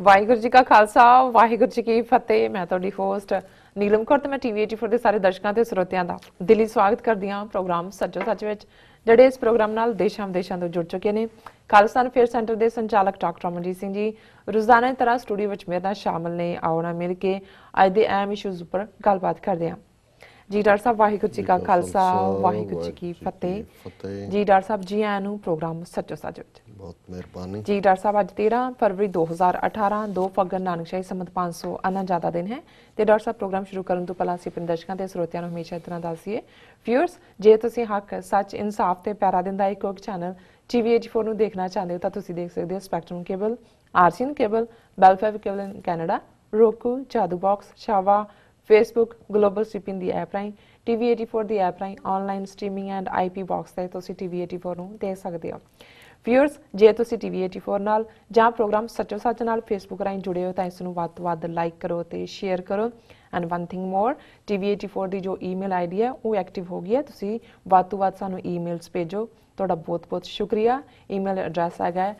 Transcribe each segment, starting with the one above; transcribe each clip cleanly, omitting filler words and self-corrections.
ਵਾਹਿਗੁਰੂ ਜੀ ਕਾ ਖਾਲਸਾ ਵਾਹਿਗੁਰੂ ਜੀ ਕੀ ਫਤਿਹ। ਮੈਂ ਤੁਹਾਡੀ ਹੋਸਟ ਨੀਲਮ ਕੌਰ ਤੇ ਮੈਂ ਟੀਵੀ 84 ਦੇ ਸਾਰੇ ਦਰਸ਼ਕਾਂ ਤੇ ਸਰੋਤਿਆਂ ਦਾ ਦਿਲੀ ਸਵਾਗਤ ਕਰਦੀ ਹਾਂ ਪ੍ਰੋਗਰਾਮ ਸੱਚੋ ਸੱਚ ਵਿੱਚ, ਜਿਹੜੇ ਇਸ ਪ੍ਰੋਗਰਾਮ ਨਾਲ ਦੇਸ਼ਾਂ ਵਿਦੇਸ਼ਾਂ ਤੋਂ ਜੁੜ ਚੁੱਕੇ ਨੇ। ਖਾਲਿਸਤਾਨ ਫੇਅਰ ਸੈਂਟਰ ਦੇ ਸੰਚਾਲਕ ਡਾਕਟਰ ਅਮਰਜੀਤ ਸਿੰਘ ਜੀ ਰੋਜ਼ਾਨਾ ਦੀ ਤਰ੍ਹਾਂ ਸਟੂਡੀਓ ਵਿੱਚ ਮੇਰੇ ਨਾਲ ਸ਼ਾਮਲ ਨੇ। ਆਉਣਾ ਮਿਲ ਕੇ ਅੱਜ ਦੇ ਅਹਿਮ ਇਸ਼ੂਜ਼ ਉੱਪਰ ਗੱਲਬਾਤ ਕਰਦੇ ਹਾਂ। जी डॉक्टर साहब वाहिगुरू जी का खालसा वाहिगुरू जी की फतेह। जी डॉक्टर साहब जी आया नूं प्रोग्राम सच्चो सच विच बहुत मेहरबानी जी। डॉक्टर साहब अज 13 फरवरी 2018 2 फगन नानकशाही संमत 500 अनाजादा दिन है। तो डॉक्टर साहब प्रोग्राम शुरू करने तो पहला असीं अपने दर्शकों ते ਸਰੋਤਿਆਂ ਨੂੰ हमेशा इतना दस दईए व्यूअर्स, जे तुसीं हक सच इंसाफ ते पैरा दिन दा एक चैनल TV 84 ਨੂੰ देखना चाहते हो तो तुसीं देख सकते हो Spectrum cable, RCN cable, Bell Fibe cable in Canada, roku, Jadoo box, शावा, फेसबुक, ग्लोबल स्ट्रीपिंग दी ऐप राहीं, TV 84 ਦੀ ਐਪ ਰਾਹੀਂ online streaming and IP box ਤੇ ਤੁਸੀਂ TV 84 ਨੂੰ ਦੇਖ ਸਕਦੇ ਹੋ। ਵਿਊਅਰਸ, ਜੇ ਤੁਸੀਂ TV 84 ਨਾਲ ਜਾਂ ਪ੍ਰੋਗਰਾਮ ਸੱਚੋ ਸੱਚ ਨਾਲ ਫੇਸਬੁੱਕ ਰਾਹੀਂ ਜੁੜੇ ਹੋ ਤਾਂ ਇਸ ਨੂੰ ਵੱਧ ਤੋਂ ਵੱਧ ਲਾਈਕ ਕਰੋ ਤੇ ਸ਼ੇਅਰ ਕਰੋ। And one thing more, TV 84 ਦੀ ਜੋ ਈਮੇਲ ਆਈਡੀ ਹੈ ਉਹ ਐਕਟਿਵ ਹੋ ਗਈ ਹੈ। ਤੁਸੀਂ ਵੱਧ ਤੋਂ ਵੱਧ ਸਾਨੂੰ ਈਮੇਲਸ ਭੇਜੋ। ਤੁਹਾਡਾ ਬਹੁਤ ਬਹੁਤ ਸ਼ੁਕਰੀਆ। ਈਮੇਲ ਐਡਰੈਸ ਹੈਗਾ ਹੈ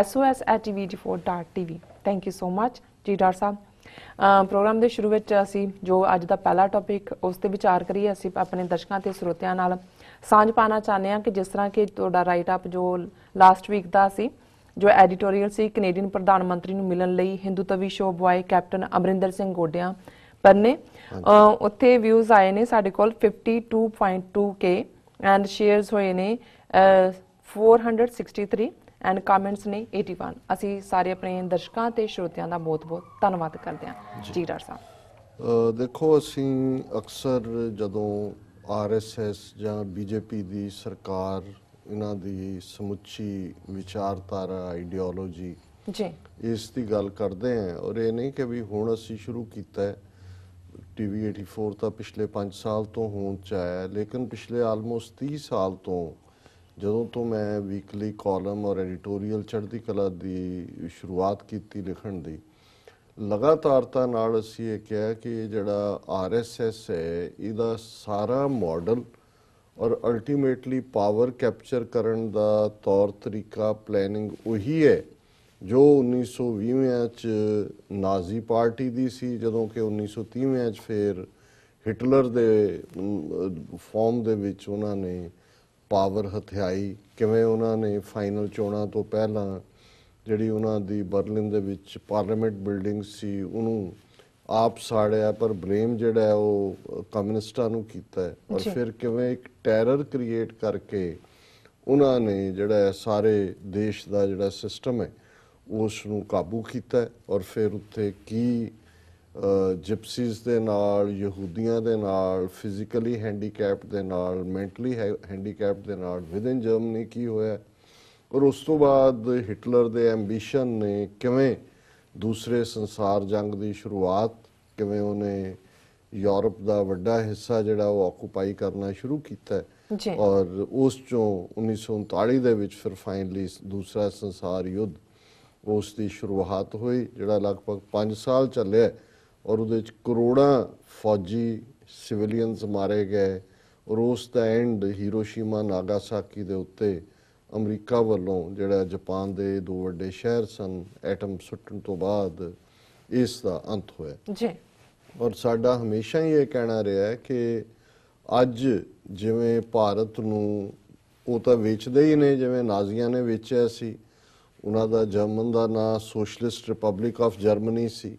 SOS@tv84.tv। Thank you so much ਜੀ ਡਾਕਟਰ ਸਾਹਿਬ। ਪ੍ਰੋਗਰਾਮ ਦੇ ਸ਼ੁਰੂ ਵਿੱਚ ਅਸੀਂ ਜੋ ਅੱਜ ਦਾ ਪਹਿਲਾ ਟੌਪਿਕ ਉਸ ਤੇ ਵਿਚਾਰ ਕਰੀਏ। ਅਸੀਂ ਆਪਣੇ ਦਰਸ਼ਕਾਂ ਤੇ ਸਰੋਤਿਆਂ ਨਾਲ ਸਾਂਝ ਪਾਉਣਾ ਚਾਹੁੰਦੇ ਹਾਂ ਕਿ ਜਿਸ ਤਰ੍ਹਾਂ ਕਿ ਤੁਹਾਡਾ ਰਾਈਟ ਅਪ ਜੋ ਲਾਸਟ ਵੀਕ ਦਾ ਸੀ, ਜੋ ਐਡੀਟੋਰੀਅਲ ਸੀ ਕੈਨੇਡੀਅਨ ਪ੍ਰਧਾਨ ਮੰਤਰੀ ਨੂੰ ਮਿਲਣ ਲਈ ਹਿੰਦੂਤਵੀ show boy captain Amarinder Singh ਗੋਡਿਆਂ ਪੰਨੇ, ਉੱਥੇ ਵਿਊਜ਼ ਆਏ ਨੇ ਸਾਡੇ ਕੋਲ 52.2K ਐਂਡ ਸ਼ੇਅਰਸ ਹੋਏ ਨੇ 463 ਐਂਡ ਕਮੈਂਟਸ ਨੇ 81। ਅਸੀਂ ਸਾਰੇ ਆਪਣੇ ਦਰਸ਼ਕਾਂ ਤੇ ਸਰੋਤਿਆਂ ਦਾ ਬਹੁਤ ਬਹੁਤ ਧੰਨਵਾਦ ਕਰਦੇ ਹਾਂ ਜੀ ਡਾਕਟਰ ਸਾਹਿਬ। ਦੇਖੋ, ਅਸੀਂ ਅਕਸਰ ਜਦੋਂ RSS ਜਾਂ BJP ਦੀ ਸਰਕਾਰ ਇਹਨਾਂ ਦੀ ਸਮੁੱਚੀ ਵਿਚਾਰਧਾਰਾ ਆਈਡੀਓਲੋਜੀ ਜੀ ਇਸ ਦੀ ਗੱਲ ਕਰਦੇ ਹਾਂ, ਔਰ ਇਹ ਨਹੀਂ ਕਿ ਵੀ ਹੁਣ ਅਸੀਂ ਸ਼ੁਰੂ ਕੀਤਾ ਹੈ। TV 84 ਤਾਂ ਪਿਛਲੇ 5 ਸਾਲ ਤੋਂ ਹੋਂਦ 'ਚ ਆਇਆ, ਲੇਕਿਨ ਪਿਛਲੇ ਆਲਮੋਸਟ 30 ਸਾਲ ਤੋਂ ਜਦੋਂ ਤੋਂ ਮੈਂ ਵੀਕਲੀ ਕਾਲਮ ਔਰ ਐਡੀਟੋਰੀਅਲ ਚੜ੍ਹਦੀ ਕਲਾ ਦੀ ਸ਼ੁਰੂਆਤ ਕੀਤੀ ਲਿਖਣ ਦੀ, ਲਗਾਤਾਰਤਾ ਨਾਲ ਅਸੀਂ ਇਹ ਕਿਹਾ ਕਿ ਜਿਹੜਾ RSS ਹੈ ਇਹਦਾ ਸਾਰਾ ਮਾਡਲ ਔਰ ਅਲਟੀਮੇਟਲੀ ਪਾਵਰ ਕੈਪਚਰ ਕਰਨ ਦਾ ਤੌਰ ਤਰੀਕਾ ਪਲੈਨਿੰਗ ਉਹੀ ਹੈ ਜੋ 1920 'ਚ ਨਾਜ਼ੀ ਪਾਰਟੀ ਦੀ ਸੀ, ਜਦੋਂ ਕਿ 1930 'ਚ ਫਿਰ ਹਿਟਲਰ ਦੇ ਫਾਰਮ ਦੇ ਵਿੱਚ ਉਹਨਾਂ ਨੇ ਪਾਵਰ ਹਥਿਆਈ। ਕਿਵੇਂ ਉਹਨਾਂ ਨੇ ਫਾਈਨਲ ਚੋਣਾਂ ਤੋਂ ਪਹਿਲਾਂ ਜਿਹੜੀ ਉਹਨਾਂ ਦੀ ਬਰਲਿਨ ਦੇ ਵਿੱਚ ਪਾਰਲੀਮੈਂਟ ਬਿਲਡਿੰਗ ਸੀ ਉਹਨੂੰ ਆਪ ਸਾੜਿਆ, ਪਰ ਬਲੇਮ ਜਿਹੜਾ ਉਹ ਕਮਿਊਨਿਸਟਾਂ ਨੂੰ ਕੀਤਾ, ਔਰ ਫਿਰ ਕਿਵੇਂ ਇੱਕ ਟੈਰਰ ਕ੍ਰੀਏਟ ਕਰਕੇ ਉਹਨਾਂ ਨੇ ਜਿਹੜਾ ਸਾਰੇ ਦੇਸ਼ ਦਾ ਜਿਹੜਾ ਸਿਸਟਮ ਹੈ ਉਸ ਨੂੰ ਕਾਬੂ ਕੀਤਾ, ਔਰ ਫਿਰ ਉੱਥੇ ਕੀ ਜਿਪਸੀਜ਼ ਦੇ ਨਾਲ, ਯਹੂਦੀਆਂ ਦੇ ਨਾਲ, ਫਿਜ਼ੀਕਲੀ ਹੈਂਡੀਕੈਪਡ ਦੇ ਨਾਲ, ਮੈਂਟਲੀ ਹੈਂਡੀਕੈਪਡ ਦੇ ਨਾਲ ਵਿਦਿਨ ਜਰਮਨੀ ਕੀ ਹੋਇਆ, ਔਰ ਉਸ ਤੋਂ ਬਾਅਦ ਹਿਟਲਰ ਦੇ ਐਂਬੀਸ਼ਨ ਨੇ ਕਿਵੇਂ ਦੂਸਰੇ ਸੰਸਾਰ ਜੰਗ ਦੀ ਸ਼ੁਰੂਆਤ, ਕਿਵੇਂ ਉਹਨੇ ਯੂਰਪ ਦਾ ਵੱਡਾ ਹਿੱਸਾ ਜਿਹੜਾ ਉਹ ਆਕੂਪਾਈ ਕਰਨਾ ਸ਼ੁਰੂ ਕੀਤਾ, ਔਰ ਉਸ ਚੋਂ 1939 ਦੇ ਵਿੱਚ ਫਿਰ ਫਾਈਨਲੀ ਦੂਸਰਾ ਸੰਸਾਰ ਯੁੱਧ ਉਸ ਦੀ ਸ਼ੁਰੂਆਤ ਹੋਈ, ਜਿਹੜਾ ਲਗਭਗ 5 ਸਾਲ ਚੱਲਿਆ, ਔਰ ਉਹਦੇ 'ਚ ਕਰੋੜਾਂ ਫੌਜੀ ਸਿਵਿਲੀਅਨਸ ਮਾਰੇ ਗਏ, ਔਰ ਉਸ ਦਾ ਐਂਡ ਹੀਰੋਸ਼ੀਮਾ ਨਾਗਾਸਾਕੀ ਦੇ ਉੱਤੇ ਅਮਰੀਕਾ ਵੱਲੋਂ ਜਿਹੜਾ ਜਾਪਾਨ ਦੇ 2 ਵੱਡੇ ਸ਼ਹਿਰ ਸਨ ਐਟਮ ਸੁੱਟਣ ਤੋਂ ਬਾਅਦ ਇਸ ਦਾ ਅੰਤ ਹੋਇਆ ਜੀ। ਔਰ ਸਾਡਾ ਹਮੇਸ਼ਾ ਹੀ ਇਹ ਕਹਿਣਾ ਰਿਹਾ ਕਿ ਅੱਜ ਜਿਵੇਂ ਭਾਰਤ ਨੂੰ ਉਹ ਤਾਂ ਵੇਚਦੇ ਹੀ ਨੇ ਜਿਵੇਂ ਨਾਜ਼ੀਆਂ ਨੇ ਵੇਚਿਆ ਸੀ, ਉਹਨਾਂ ਦਾ ਜਰਮਨ ਦਾ ਨਾਂ socialist republic of Germany C.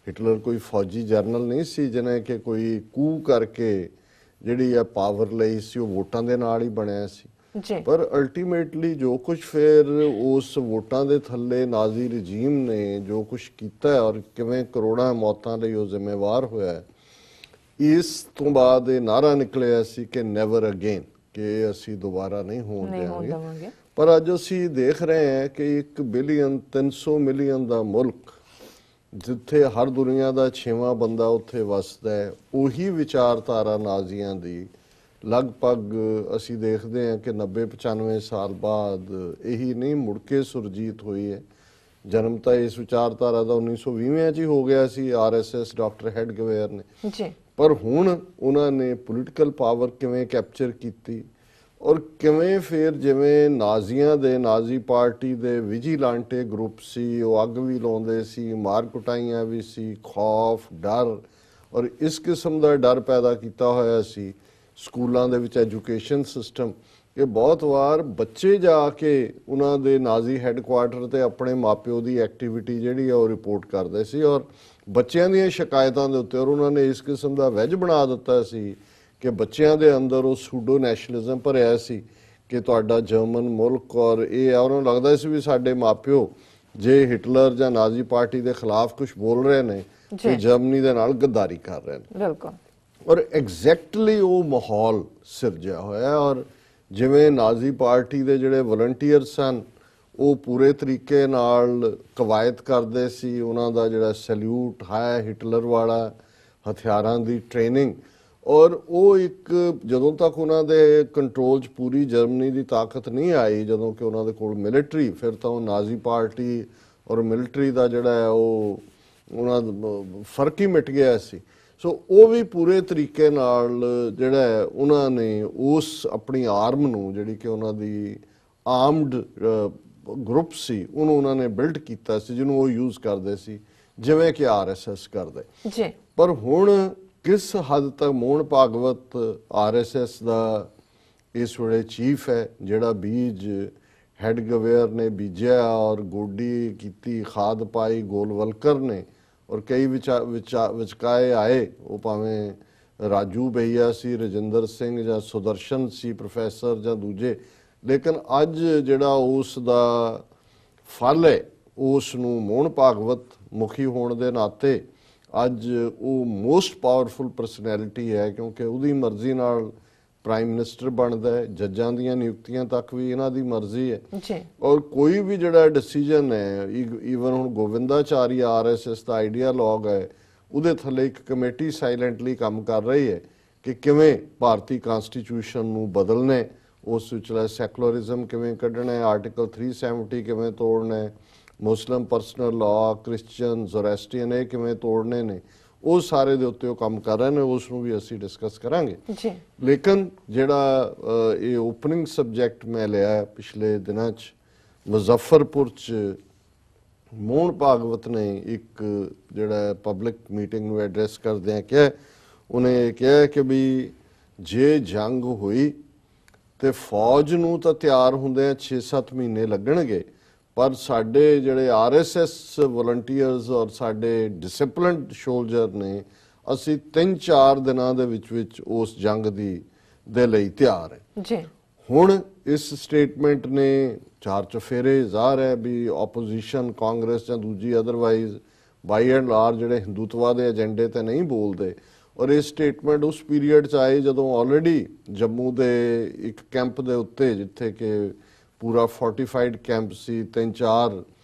Hitler ਕੋਈ ਫੌਜੀ ਜਰਨਲ ਨਹੀਂ ਸੀ ਜਿਹਨੇ ਕਿ ਕੋਈ ਕੂ ਕਰਕੇ ਜਿਹੜੀ ਆ ਪਾਵਰ ਲਈ ਸੀ, ਉਹ ਵੋਟਾਂ ਦੇ ਨਾਲ ਹੀ ਬਣਿਆ ਸੀ। ਪਰ ਅਲਟੀਮੇਟਲੀ ਜੋ ਕੁਝ ਫਿਰ ਉਸ ਵੋਟਾਂ ਦੇ ਥੱਲੇ ਨਾਜ਼ੀ ਰਜੀਮ ਨੇ ਜੋ ਕੁਝ ਕੀਤਾ ਔਰ ਕਿਵੇਂ ਕਰੋੜਾਂ ਮੌਤਾਂ ਲਈ ਉਹ ਜ਼ਿੰਮੇਵਾਰ ਹੋਇਆ, ਇਸ ਤੋਂ ਬਾਅਦ ਇਹ ਨਾਰਾ ਨਿਕਲਿਆ ਸੀ ਕਿ ਨੈਵਰ ਅਗੇਨ, ਕਿ ਅਸੀਂ ਦੁਬਾਰਾ ਨਹੀਂ ਹੋਣ ਦੇਵਾਂਗੇ। ਪਰ ਅੱਜ ਅਸੀਂ ਦੇਖ ਰਹੇ ਹਾਂ ਕਿ 1 ਬਿਲੀਅਨ 300 ਮਿਲੀਅਨ ਦਾ ਮੁਲਕ, ਜਿੱਥੇ ਹਰ ਦੁਨੀਆ ਦਾ 6ਵਾਂ ਬੰਦਾ ਉੱਥੇ ਵਸਦਾ ਹੈ, ਉਹੀ ਵਿਚਾਰਧਾਰਾ ਨਾਜ਼ੀਆਂ ਦੀ ਲਗਭਗ ਅਸੀਂ ਦੇਖਦੇ ਹਾਂ ਕਿ 90-95 ਸਾਲ ਬਾਅਦ ਇਹੀ ਨਹੀਂ ਮੁੜ ਕੇ ਸੁਰਜੀਤ ਹੋਈ ਹੈ। ਜਨਮ ਤਾਂ ਇਸ ਵਿਚਾਰਧਾਰਾ ਦਾ 1920 'ਚ ਹੀ ਹੋ ਗਿਆ ਸੀ RSS ਡਾਕਟਰ ਹੈਡਗਵੇਅਰ ਨੇ, ਪਰ ਹੁਣ ਉਹਨਾਂ ਨੇ ਪੋਲੀਟੀਕਲ ਪਾਵਰ ਕਿਵੇਂ ਕੈਪਚਰ ਕੀਤੀ, ਔਰ ਕਿਵੇਂ ਫਿਰ ਜਿਵੇਂ ਨਾਜ਼ੀਆਂ ਦੇ ਨਾਜ਼ੀ ਪਾਰਟੀ ਦੇ ਵਿਜੀਲਾਂਟੇ ਗਰੁੱਪ ਸੀ, ਉਹ ਅੱਗ ਵੀ ਲਾਉਂਦੇ ਸੀ, ਮਾਰ ਕੁਟਾਈਆਂ ਵੀ ਸੀ, ਖੌਫ ਡਰ ਔਰ ਇਸ ਕਿਸਮ ਦਾ ਡਰ ਪੈਦਾ ਕੀਤਾ ਹੋਇਆ ਸੀ ਸਕੂਲਾਂ ਦੇ ਵਿੱਚ ਐਜੂਕੇਸ਼ਨ ਸਿਸਟਮ ਕਿ ਬਹੁਤ ਵਾਰ ਬੱਚੇ ਜਾ ਕੇ ਉਹਨਾਂ ਦੇ ਨਾਜ਼ੀ ਹੈੱਡਕੁਆਰਟਰ ਤੇ ਆਪਣੇ ਮਾਪਿਓ ਦੀ ਐਕਟੀਵਿਟੀ ਜਿਹੜੀ ਆ ਉਹ ਰਿਪੋਰਟ ਕਰਦੇ ਸੀ ਔਰ ਬੱਚਿਆਂ ਦੀਆਂ ਸ਼ਿਕਾਇਤਾਂ ਦੇ ਉੱਤੇ ਔਰ ਉਹਨਾਂ ਨੇ ਇਸ ਕਿਸਮ ਦਾ ਵੈਜ ਬਣਾ ਦਿੱਤਾ ਸੀ ਕਿ ਬੱਚਿਆਂ ਦੇ ਅੰਦਰ ਉਹ ਸੂਡੋ ਨੈਸ਼ਨਲਿਜ਼ਮ ਭਰਿਆ ਸੀ ਕਿ ਤੁਹਾਡਾ ਜਰਮਨ ਮੁਲਕ ਔਰ ਇਹ ਆ। ਉਹਨਾਂ ਨੂੰ ਲੱਗਦਾ ਸੀ ਵੀ ਸਾਡੇ ਮਾਪਿਓ ਜੇ ਹਿਟਲਰ ਜਾਂ ਨਾਜ਼ੀ ਪਾਰਟੀ ਦੇ ਖਿਲਾਫ ਕੁਝ ਬੋਲ ਰਹੇ ਨੇ ਤੇ ਜਰਮਨੀ ਦੇ ਨਾਲ ਗੱਦਾਰੀ ਕਰ ਰਹੇ ਨੇ। ਬਿਲਕੁਲ। ਔਰ ਐਗਜ਼ੈਕਟਲੀ ਉਹ ਮਾਹੌਲ ਸਿਰਜਿਆ ਹੋਇਆ ਔਰ ਜਿਵੇਂ ਨਾਜ਼ੀ ਪਾਰਟੀ ਦੇ ਜਿਹੜੇ ਵਲੰਟੀਅਰ ਸਨ ਉਹ ਪੂਰੇ ਤਰੀਕੇ ਨਾਲ ਕਵਾਇਤ ਕਰਦੇ ਸੀ, ਉਹਨਾਂ ਦਾ ਜਿਹੜਾ ਸੈਲਿਊਟ ਹੈ ਹਿਟਲਰ ਵਾਲਾ, ਹਥਿਆਰਾਂ ਦੀ ਟ੍ਰੇਨਿੰਗ ਔਰ ਉਹ ਇੱਕ ਜਦੋਂ ਤੱਕ ਉਹਨਾਂ ਦੇ ਕੰਟਰੋਲ 'ਚ ਪੂਰੀ ਜਰਮਨੀ ਦੀ ਤਾਕਤ ਨਹੀਂ ਆਈ, ਜਦੋਂ ਕਿ ਉਹਨਾਂ ਦੇ ਕੋਲ ਮਿਲਟਰੀ, ਫਿਰ ਤਾਂ ਉਹ ਨਾਜ਼ੀ ਪਾਰਟੀ ਔਰ ਮਿਲਟਰੀ ਦਾ ਜਿਹੜਾ ਹੈ ਉਹ ਉਹਨਾਂ ਦਾ ਫਰਕ ਹੀ ਮਿਟ ਗਿਆ ਸੀ। ਸੋ ਉਹ ਵੀ ਪੂਰੇ ਤਰੀਕੇ ਨਾਲ ਜਿਹੜਾ ਹੈ ਉਹਨਾਂ ਨੇ ਉਸ ਆਪਣੀ ਆਰਮ ਨੂੰ ਜਿਹੜੀ ਕਿ ਉਹਨਾਂ ਦੀ ਆਰਮਡ ਗਰੁੱਪ ਸੀ ਉਹਨੂੰ ਉਹਨਾਂ ਨੇ ਬਿਲਡ ਕੀਤਾ ਸੀ ਜਿਹਨੂੰ ਉਹ ਯੂਜ਼ ਕਰਦੇ ਸੀ ਜਿਵੇਂ ਕਿ RSS ਕਰਦੇ ਜੀ। ਪਰ ਹੁਣ ਕਿਸ ਹੱਦ ਤੱਕ ਮੋਹਨ ਭਾਗਵਤ RSS ਦਾ ਇਸ ਵੇਲੇ ਚੀਫ ਹੈ ਜਿਹੜਾ ਬੀਜ ਹੈਡਗਵੇਅਰ ਨੇ ਬੀਜਿਆ ਔਰ ਗੋਡੀ ਕੀਤੀ, ਖਾਦ ਪਾਈ ਗੋਲਵਲਕਰ ਨੇ ਔਰ ਕਈ ਵਿਚਕਾਏ ਆਏ, ਉਹ ਭਾਵੇਂ ਰਾਜੂ ਭਈਆ ਸੀ, ਰਜਿੰਦਰ ਸਿੰਘ ਜਾਂ ਸੁਦਰਸ਼ਨ ਸੀ ਪ੍ਰੋਫੈਸਰ ਜਾਂ ਦੂਜੇ, ਲੇਕਿਨ ਅੱਜ ਜਿਹੜਾ ਉਸ ਦਾ ਫਲ ਹੈ ਉਸ ਨੂੰ ਮੋਹਨ ਭਾਗਵਤ ਮੁਖੀ ਹੋਣ ਦੇ ਨਾਤੇ ਅੱਜ ਉਹ ਮੋਸਟ ਪਾਵਰਫੁਲ ਪਰਸਨੈਲਿਟੀ ਹੈ ਕਿਉਂਕਿ ਉਹਦੀ ਮਰਜ਼ੀ ਨਾਲ ਪ੍ਰਾਈਮ ਮਿਨਿਸਟਰ ਬਣਦਾ ਹੈ, ਜੱਜਾਂ ਦੀਆਂ ਨਿਯੁਕਤੀਆਂ ਤੱਕ ਵੀ ਇਹਨਾਂ ਦੀ ਮਰਜ਼ੀ ਹੈ ਔਰ ਕੋਈ ਵੀ ਜਿਹੜਾ ਡਿਸੀਜਨ ਹੈ ਈਵਨ ਹੁਣ ਗੋਵਿੰਦਾਚਾਰੀ RSS ਦਾ ਆਈਡੀਆਲੋਗ ਹੈ ਉਹਦੇ ਥੱਲੇ ਇੱਕ ਕਮੇਟੀ ਸਾਇਲੈਂਟਲੀ ਕੰਮ ਕਰ ਰਹੀ ਹੈ ਕਿ ਕਿਵੇਂ ਭਾਰਤੀ ਕਨਸਟੀਟਿਊਸ਼ਨ ਨੂੰ ਬਦਲਣਾ ਹੈ, ਉਸ ਵਿਚਲਾ ਸੈਕੂਲਰਿਜ਼ਮ ਕਿਵੇਂ ਕੱਢਣਾ ਹੈ, ਆਰਟੀਕਲ 370 ਕਿਵੇਂ ਤੋੜਨਾ ਹੈ, ਮੁਸਲਿਮ ਪਰਸਨਲ ਲਾਅ, ਕ੍ਰਿਸਚੀਅਨ, ਜ਼ੋਰੈਸਟਰੀਅਨ ਇਹ ਕਿਵੇਂ ਤੋੜਨੇ ਨੇ, ਉਹ ਸਾਰੇ ਦੇ ਉੱਤੇ ਉਹ ਕੰਮ ਕਰ ਰਹੇ ਨੇ, ਉਸ ਨੂੰ ਵੀ ਅਸੀਂ ਡਿਸਕਸ ਕਰਾਂਗੇ ਜੀ। ਲੇਕਿਨ ਜਿਹੜਾ ਇਹ ਓਪਨਿੰਗ ਸਬਜੈਕਟ ਮੈਂ ਲਿਆ ਪਿਛਲੇ ਦਿਨਾਂ 'ਚ ਮੁਜ਼ੱਫਰਪੁਰ 'ਚ ਮੋਹਨ ਭਾਗਵਤ ਨੇ ਇੱਕ ਜਿਹੜਾ ਪਬਲਿਕ ਮੀਟਿੰਗ ਨੂੰ ਐਡਰੈਸ ਕਰਦਿਆਂ ਕਿਹਾ, ਉਹਨੇ ਕਿਹਾ ਕਿ ਵੀ ਜੇ ਜੰਗ ਹੋਈ ਤੇ ਫੌਜ ਨੂੰ ਤਾਂ ਤਿਆਰ ਹੁੰਦਿਆਂ 6-7 ਮਹੀਨੇ ਲੱਗਣਗੇ ਪਰ ਸਾਡੇ ਜਿਹੜੇ RSS ਵਲੰਟੀਅਰਸ ਔਰ ਸਾਡੇ ਡਿਸਿਪਲਿਨਡ ਸੋਲਜਰ ਨੇ ਅਸੀਂ 3-4 ਦਿਨਾਂ ਦੇ ਵਿੱਚ ਉਸ ਜੰਗ ਦੇ ਲਈ ਤਿਆਰ ਹੈ ਜੀ। ਹੁਣ ਇਸ ਸਟੇਟਮੈਂਟ ਨੇ ਚਾਰ ਚਫੇਰੇ ਜ਼ਾਹਰ ਹੈ ਵੀ ਆਪੋਜੀਸ਼ਨ ਕਾਂਗਰਸ ਜਾਂ ਦੂਜੀ ਅਦਰਵਾਈਜ਼ ਬਾਈ ਐਂਡ ਲਾਰਜ ਜਿਹੜੇ ਹਿੰਦੂਤਵਾ ਦੇ ਏਜੰਡੇ ਤੇ ਨਹੀਂ ਬੋਲਦੇ ਔਰ ਇਹ ਸਟੇਟਮੈਂਟ ਉਸ ਪੀਰੀਅਡ 'ਚ ਆਈ ਜਦੋਂ ਆਲਰੇਡੀ ਜੰਮੂ ਦੇ ਇੱਕ ਕੈਂਪ ਦੇ ਉੱਤੇ ਜਿੱਥੇ ਕਿ ਪੂਰਾ ਫੋਰਟੀਫਾਈਡ ਕੈਂਪ ਸੀ 3-4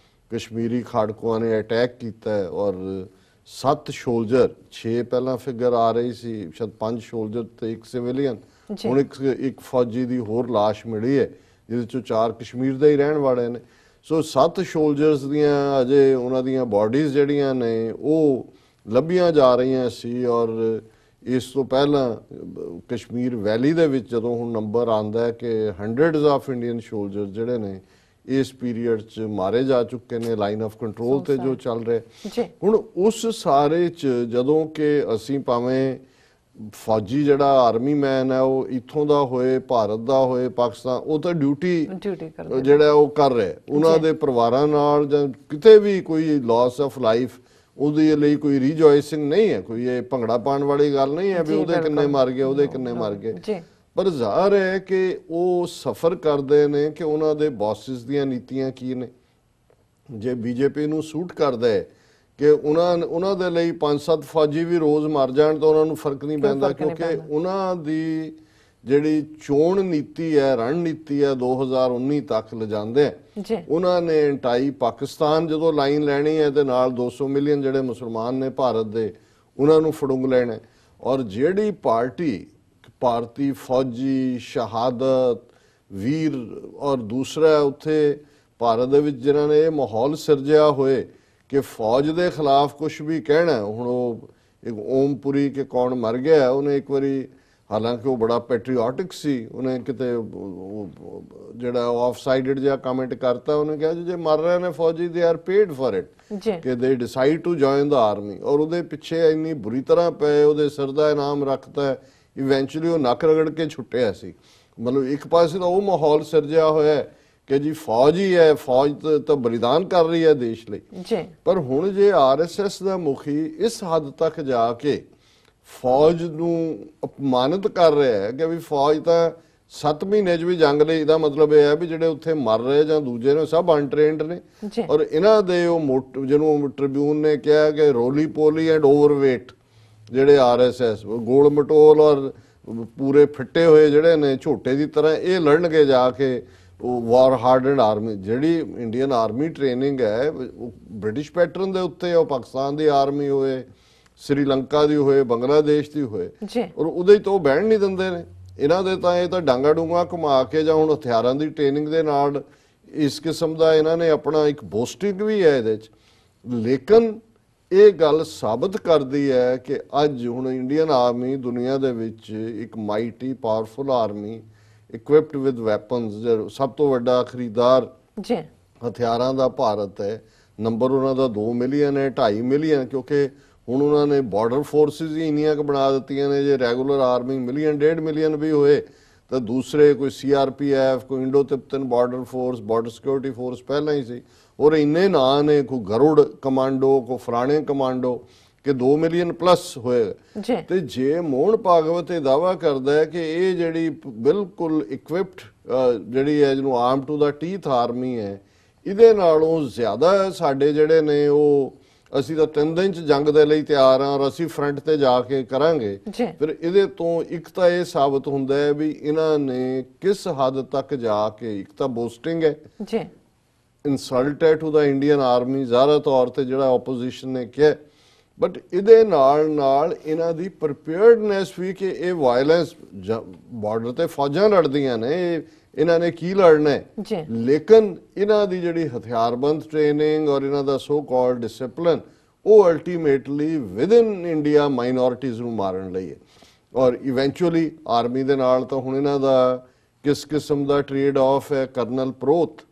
ਕਸ਼ਮੀਰੀ ਖਾੜਕੂਆਂ ਨੇ ਅਟੈਕ ਕੀਤਾ ਔਰ 7 ਸੋਲਜਰ 6 ਪਹਿਲਾਂ ਫਿਗਰ ਆ ਰਹੀ ਸੀ ਸ਼ਾਇਦ 5 ਸੋਲਜਰ ਤੇ ਇੱਕ ਸਿਵਿਲੀਅਨ ਹੁਣ ਇੱਕ ਫੌਜੀ ਦੀ ਹੋਰ ਲਾਸ਼ ਮਿਲੀ ਹੈ ਜਿਹਦੇ ਚੋਂ 4 ਕਸ਼ਮੀਰ ਦੇ ਹੀ ਰਹਿਣ ਵਾਲੇ ਨੇ। ਸੋ 7 ਸੋਲਜਰਸ ਦੀਆਂ ਅਜੇ ਉਹਨਾਂ ਦੀਆਂ ਬਾਡੀਜ਼ ਜਿਹੜੀਆਂ ਨੇ ਉਹ ਲੱਭੀਆਂ ਜਾ ਰਹੀਆਂ ਸੀ ਔਰ ਇਸ ਤੋਂ ਪਹਿਲਾਂ ਕਸ਼ਮੀਰ ਵੈਲੀ ਦੇ ਵਿੱਚ ਜਦੋਂ ਹੁਣ ਨੰਬਰ ਆਉਂਦਾ ਕਿ ਹੰਡਰਡਸ ਆਫ ਇੰਡੀਅਨ ਸੋਲਜਰ ਜਿਹੜੇ ਨੇ ਇਸ ਪੀਰੀਅਡ 'ਚ ਮਾਰੇ ਜਾ ਚੁੱਕੇ ਨੇ ਲਾਈਨ ਆਫ ਕੰਟਰੋਲ ਤੇ ਜੋ ਚੱਲ ਰਿਹਾ। ਹੁਣ ਉਸ ਸਾਰੇ 'ਚ ਜਦੋਂ ਕਿ ਅਸੀਂ ਭਾਵੇਂ ਫੌਜੀ ਜਿਹੜਾ ਆਰਮੀ ਮੈਨ ਹੈ ਉਹ ਇੱਥੋਂ ਦਾ ਹੋਏ ਭਾਰਤ ਦਾ ਹੋਏ ਪਾਕਿਸਤਾਨ ਉਹ ਤਾਂ ਡਿਊਟੀ ਜਿਹੜਾ ਉਹ ਕਰ ਰਿਹਾ ਉਹਨਾਂ ਦੇ ਪਰਿਵਾਰਾਂ ਨਾਲ ਜਾਂ ਕਿਤੇ ਵੀ ਕੋਈ ਲਾਸ ਆਫ ਲਾਈਫ ਉਹਦੇ ਲਈ ਕੋਈ ਰੀਜੋਇਸਿੰਗ ਨਹੀਂ ਹੈ, ਕੋਈ ਇਹ ਭੰਗੜਾ ਪਾਉਣ ਵਾਲੀ ਗੱਲ ਨਹੀਂ ਹੈ ਵੀ ਉਹਦੇ ਕਿੰਨੇ ਮਰ ਗਏ ਉਹਦੇ ਕਿੰਨੇ ਮਰ ਗਏ, ਪਰ ਜ਼ਾਹਰ ਹੈ ਕਿ ਉਹ ਸਫਰ ਕਰਦੇ ਨੇ ਕਿ ਉਹਨਾਂ ਦੇ ਬੌਸਿਸ ਦੀਆਂ ਨੀਤੀਆਂ ਕੀ ਨੇ। ਜੇ ਬੀਜੇਪੀ ਨੂੰ ਸੂਟ ਕਰਦਾ ਹੈ ਕਿ ਉਹਨਾਂ ਦੇ ਲਈ 5-7 ਫੌਜੀ ਵੀ ਰੋਜ਼ ਮਰ ਜਾਣ ਤਾਂ ਉਹਨਾਂ ਨੂੰ ਫਰਕ ਨਹੀਂ ਪੈਂਦਾ ਕਿਉਂਕਿ ਉਹਨਾਂ ਦੀ ਜਿਹੜੀ ਚੋਣ ਨੀਤੀ ਹੈ ਰਣਨੀਤੀ ਹੈ 2019 ਤੱਕ ਲਿਜਾਂਦੇ ਉਹਨਾਂ ਨੇ ਇੰਟਾਈ ਪਾਕਿਸਤਾਨ ਜਦੋਂ ਲਾਈਨ ਲੈਣੀ ਹੈ ਤੇ ਨਾਲ 200 ਮਿਲੀਅਨ ਜਿਹੜੇ ਮੁਸਲਮਾਨ ਨੇ ਭਾਰਤ ਦੇ ਉਹਨਾਂ ਨੂੰ ਫੜੁੰਗ ਲੈਣਾ ਔਰ ਜਿਹੜੀ ਭਾਰਤੀ ਫੌਜੀ ਸ਼ਹਾਦਤ ਵੀਰ ਔਰ ਦੂਸਰਾ ਉੱਥੇ ਭਾਰਤ ਦੇ ਵਿੱਚ ਜਿਨ੍ਹਾਂ ਨੇ ਇਹ ਮਾਹੌਲ ਸਿਰਜਿਆ ਹੋਏ ਕਿ ਫੌਜ ਦੇ ਖਿਲਾਫ ਕੁਝ ਵੀ ਕਹਿਣਾ। ਹੁਣ ਉਹ ਇੱਕ ਓਮਪੁਰੀ ਕਿ ਕੌਣ ਮਰ ਗਿਆ ਉਹਨੇ ਇੱਕ ਵਾਰੀ ਹਾਲਾਂਕਿ ਉਹ ਬੜਾ ਪੈਟਰੀਓਟਿਕ ਸੀ, ਉਹਨੇ ਕਿਤੇ ਜਿਹੜਾ ਆਫ ਸਾਈਡਡ ਜਿਹਾ ਕਮੈਂਟ ਕਰਤਾ, ਉਹਨੇ ਕਿਹਾ ਜੇ ਮਰ ਰਹੇ ਨੇ ਫੌਜੀ they are paid for it ਕਿ they decided to join the army, ਔਰ ਉਹਦੇ ਪਿੱਛੇ ਇੰਨੀ ਬੁਰੀ ਤਰ੍ਹਾਂ ਪਏ, ਉਹਦੇ ਸਿਰ ਦਾ ਇਨਾਮ ਰੱਖਤਾ, ਇਵੈਂਚੁਅਲੀ ਉਹ ਨੱਕ ਰਗੜ ਕੇ ਛੁੱਟਿਆ ਸੀ। ਮਤਲਬ ਇੱਕ ਪਾਸੇ ਤਾਂ ਉਹ ਮਾਹੌਲ ਸਿਰਜਿਆ ਹੋਇਆ ਕਿ ਜੀ ਫੌਜ ਹੀ ਹੈ, ਫੌਜ ਤਾਂ ਬਲੀਦਾਨ ਕਰ ਰਹੀ ਹੈ ਦੇਸ਼ ਲਈ, ਪਰ ਹੁਣ ਜੇ RSS ਦਾ ਮੁਖੀ ਇਸ ਹੱਦ ਤੱਕ ਜਾ ਕੇ ਫੌਜ ਨੂੰ ਅਪਮਾਨਿਤ ਕਰ ਰਿਹਾ ਹੈ ਕਿ ਵੀ ਫੌਜ ਤਾਂ 7 ਮਹੀਨੇ 'ਚ ਵੀ ਜੰਗ ਲਈ, ਇਹਦਾ ਮਤਲਬ ਇਹ ਹੈ ਵੀ ਜਿਹੜੇ ਉੱਥੇ ਮਰ ਰਹੇ ਜਾਂ ਦੂਜੇ ਨੇ ਸਭ ਅਨਟ੍ਰੇਨਡ ਨੇ, ਔਰ ਇਹਨਾਂ ਦੇ ਉਹ ਜਿਹਨੂੰ ਟ੍ਰਿਬਿਊਨ ਨੇ ਕਿਹਾ ਕਿ ਰੋਲੀ ਪੋਲੀ ਐਂਡ ਓਵਰਵੇਟ ਜਿਹੜੇ RSS ਗੋਲ ਮਟੋਲ ਔਰ ਪੂਰੇ ਫਿੱਟੇ ਹੋਏ ਜਿਹੜੇ ਨੇ ਝੋਟੇ ਦੀ ਤਰ੍ਹਾਂ, ਇਹ ਲੜਨਗੇ ਜਾ ਕੇ ਉਹ ਵਾਰ ਹਾਰਡਡ ਆਰਮੀ। ਜਿਹੜੀ ਇੰਡੀਅਨ ਆਰਮੀ ਟ੍ਰੇਨਿੰਗ ਹੈ ਉਹ ਬ੍ਰਿਟਿਸ਼ ਪੈਟਰਨ ਦੇ ਉੱਤੇ, ਉਹ ਪਾਕਿਸਤਾਨ ਦੀ ਆਰਮੀ ਹੋਏ, श्रीलंका ਦੀ ਹੋਏ, ਬੰਗਲਾਦੇਸ਼ ਦੀ ਹੋਏ, ਔਰ ਉਹਦੇ ਤੋਂ ਬਹਿਣ ਨਹੀਂ ਦਿੰਦੇ ਨੇ ਇਹਨਾਂ ਦੇ। ਤਾਂ ਇਹ ਤਾਂ ਡਾਂਗਾ ਡੂੰਗਾ ਘੁਮਾ ਕੇ ਜਾਂ ਹੁਣ ਹਥਿਆਰਾਂ ਦੀ ਟ੍ਰੇਨਿੰਗ ਦੇ ਨਾਲ ਇਸ ਕਿਸਮ ਦਾ ਇਹਨਾਂ ਨੇ ਆਪਣਾ ਇੱਕ ਬੋਸਟਿੰਗ ਵੀ ਹੈ ਇਹਦੇ 'ਚ। ਲੇਕਿਨ ਇਹ ਗੱਲ ਸਾਬਤ ਕਰਦੀ ਹੈ ਕਿ ਅੱਜ ਹੁਣ ਇੰਡੀਅਨ ਆਰਮੀ ਦੁਨੀਆ ਦੇ ਵਿੱਚ ਇੱਕ mighty powerful army equipped with weapons, ਸਭ ਤੋਂ ਵੱਡਾ ਖਰੀਦਾਰ ਹਥਿਆਰਾਂ ਦਾ ਭਾਰਤ ਹੈ। ਨੰਬਰ ਉਹਨਾਂ ਦਾ 2 ਮਿਲੀਅਨ ਹੈ, 2.5 ਮਿਲੀਅਨ, ਕਿਉਂਕਿ ਹੁਣ ਉਹਨਾਂ ਨੇ ਬਾਰਡਰ ਫੋਰਸਿਸ ਹੀ ਇੰਨੀਆਂ ਕੁ ਬਣਾ ਦਿੱਤੀਆਂ ਨੇ। ਜੇ ਰੈਗੂਲਰ ਆਰਮੀ ਮਿਲੀਅਨ 1.5 ਮਿਲੀਅਨ ਵੀ ਹੋਏ ਤਾਂ ਦੂਸਰੇ ਕੋਈ CRPF, ਕੋਈ Indo Tibetan border force, border security force ਪਹਿਲਾਂ ਹੀ ਸੀ, ਔਰ ਇੰਨੇ ਨਾਂ ਨੇ, ਕੋਈ ਗਰੁੜ ਕਮਾਂਡੋ, ਕੋਈ ਫਲਾਣੇ ਕਮਾਂਡੋ, ਕਿ 2 ਮਿਲੀਅਨ ਪਲੱਸ ਹੋਏ। ਤੇ ਜੇ ਮੋਹਨ ਭਾਗਵਤ ਇਹ ਦਾਅਵਾ ਕਰਦਾ ਹੈ ਕਿ ਇਹ ਜਿਹੜੀ ਬਿਲਕੁਲ ਇਕਵਿਪਡ ਜਿਹੜੀ ਹੈ, ਜਿਹਨੂੰ ਆਰਮ ਟੂ ਦਾ ਟੀਥ ਆਰਮੀ ਹੈ, ਇਹਦੇ ਨਾਲੋਂ ਜ਼ਿਆਦਾ ਸਾਡੇ ਜਿਹੜੇ ਨੇ ਉਹ ਅਸੀਂ ਤਾਂ 3 ਦਿਨ 'ਚ ਜੰਗ ਦੇ ਲਈ ਤਿਆਰ ਹਾਂ ਔਰ ਅਸੀਂ ਫਰੰਟ ਤੇ ਜਾ ਕੇ ਕਰਾਂਗੇ, ਫਿਰ ਇਹਦੇ ਤੋਂ ਇੱਕ ਤਾਂ ਇਹ ਸਾਬਤ ਹੁੰਦਾ ਹੈ ਵੀ ਇਹਨਾਂ ਨੇ ਕਿਸ ਹੱਦ ਤੱਕ ਜਾ ਕੇ, ਇੱਕ ਤਾਂ ਬੋਸਟਿੰਗ ਹੈ, ਇਨਸਲਟ ਹੈ ਟੂ ਦਾ ਇੰਡੀਅਨ ਆਰਮੀ ਜ਼ਾਹਰ ਤੌਰ ਤੇ ਜਿਹੜਾ ਆਪੋਜੀਸ਼ਨ ਨੇ ਕਿਹਾ, ਬਟ ਇਹਦੇ ਨਾਲ ਇਹਨਾਂ ਦੀ ਪ੍ਰੀਪੇਅਰਡਨੈਸ ਵੀ ਕਿ ਇਹ ਵਾਇਲੈਂਸ ਬਾਰਡਰ ਤੇ ਫੌਜਾਂ ਲੜਦੀਆਂ ਨੇ, ਇਹਨਾਂ ਨੇ ਕੀ ਲੜਨਾ ਹੈ, ਲੇਕਿਨ ਇਹਨਾਂ ਦੀ ਜਿਹੜੀ ਹਥਿਆਰਬੰਦ ਟ੍ਰੇਨਿੰਗ ਔਰ ਇਹਨਾਂ ਦਾ ਸੋ ਕਾਲਡ ਡਿਸਿਪਲਿਨ ਉਹ ਅਲਟੀਮੇਟਲੀ ਵਿਦਨ ਇੰਡੀਆ ਮਾਈਨੋਰਿਟੀਜ਼ ਨੂੰ ਮਾਰਨ ਲਈ ਹੈ। ਔਰ ਇਵੈਂਚੁਅਲੀ ਆਰਮੀ ਦੇ ਨਾਲ ਤਾਂ ਹੁਣ ਇਹਨਾਂ ਦਾ ਕਿਸ ਕਿਸਮ ਦਾ ਟ੍ਰੇਡ ਆਫ ਹੈ। ਕਰਨਲ ਪ੍ਰੋਤ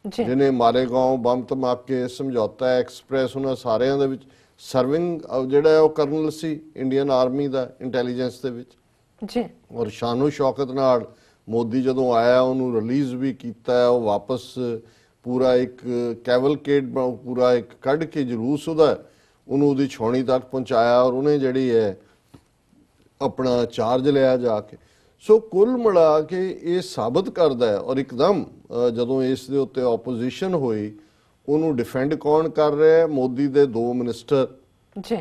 ਜਿਹਨੇ ਮਾਲੇਗਾਂਵ ਬੰਬ ਧਮਾਕੇ, ਸਮਝੌਤਾ ਐਕਸਪ੍ਰੈਸ, ਉਹਨਾਂ ਸਾਰਿਆਂ ਦੇ ਵਿੱਚ ਸਰਵਿੰਗ ਜਿਹੜਾ ਉਹ ਕਰਨਲ ਸੀ ਇੰਡੀਅਨ ਆਰਮੀ ਦਾ ਇੰਟੈਲੀਜੈਂਸ ਦੇ ਵਿੱਚ, ਔਰ ਸ਼ਾਨੋ ਸ਼ੌਕਤ ਨਾਲ ਮੋਦੀ ਜਦੋਂ ਆਇਆ ਉਹਨੂੰ ਰਿਲੀਜ਼ ਵੀ ਕੀਤਾ। ਉਹ ਵਾਪਸ ਪੂਰਾ ਇੱਕ ਕੈਵਲਕੇਡ ਪੂਰਾ ਇੱਕ ਕੱਢ ਕੇ ਜਲੂਸ ਉਹਦਾ ਉਹਨੂੰ ਉਹਦੀ ਛਾਉਣੀ ਤੱਕ ਪਹੁੰਚਾਇਆ, ਔਰ ਉਹਨੇ ਜਿਹੜੀ ਹੈ ਆਪਣਾ ਚਾਰਜ ਲਿਆ ਜਾ ਕੇ। ਸੋ ਕੁੱਲ ਮਿਲਾ ਕੇ ਇਹ ਸਾਬਤ ਕਰਦਾ ਹੈ। ਔਰ ਇੱਕਦਮ ਜਦੋਂ ਇਸ ਦੇ ਉੱਤੇ ਆਪੋਜੀਸ਼ਨ ਹੋਈ, ਉਹਨੂੰ ਡਿਫੈਂਡ ਕੌਣ ਕਰ ਰਿਹਾ ਹੈ? ਮੋਦੀ ਦੇ 2 ਮਿਨਿਸਟਰ,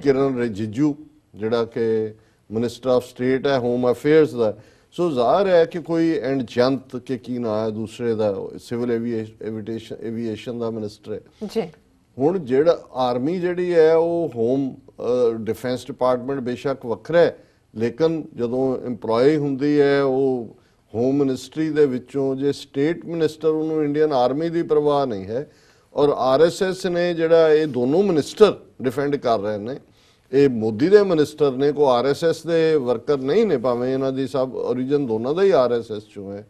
ਕਿਰਨ ਰਿਜਿਜੂ ਜਿਹੜਾ ਕਿ ਮਿਨਿਸਟਰ ਆਫ ਸਟੇਟ ਹੈ ਹੋਮ ਅਫੇਅਰਸ ਦਾ, ਸੋ ਜ਼ਾਹਰ ਹੈ ਕਿ ਕੋਈ ਐਂਡ ਜੰਤ ਕੇ ਕੀ ਨਾਂ ਹੈ ਦੂਸਰੇ ਦਾ, ਸਿਵਲ ਐਵੀਏਸ਼ਨ ਦਾ ਮਿਨਿਸਟਰ ਹੈ। ਹੁਣ ਜਿਹੜਾ ਆਰਮੀ ਜਿਹੜੀ ਹੈ ਉਹ ਹੋਮ ਡਿਫੈਂਸ ਡਿਪਾਰਟਮੈਂਟ ਬੇਸ਼ੱਕ ਵੱਖਰਾ ਹੈ, ਲੇਕਿਨ ਜਦੋਂ EMPLOYE ਹੁੰਦੀ ਹੈ ਉਹ ਹੋਮ ਮਿਨਿਸਟਰੀ ਦੇ ਵਿੱਚੋਂ, ਜੇ ਸਟੇਟ ਮਿਨਿਸਟਰ ਉਹਨੂੰ ਇੰਡੀਅਨ ਆਰਮੀ ਦੀ ਪਰਵਾਹ ਨਹੀਂ ਹੈ, ਔਰ RSS ਨੇ ਜਿਹੜਾ ਇਹ ਦੋਨੋਂ ਮਿਨਿਸਟਰ ਡਿਫੈਂਡ ਕਰ ਰਹੇ ਨੇ, ਇਹ ਮੋਦੀ ਦੇ ਮਿਨਿਸਟਰ ਨੇ, ਕੋਈ RSS ਦੇ ਵਰਕਰ ਨਹੀਂ ਨੇ, ਭਾਵੇਂ ਇਹਨਾਂ ਦੀ ਸਭ ਓਰੀਜਨ ਦੋਨਾਂ ਦਾ ਹੀ RSS ਚੋਂ ਹੈ।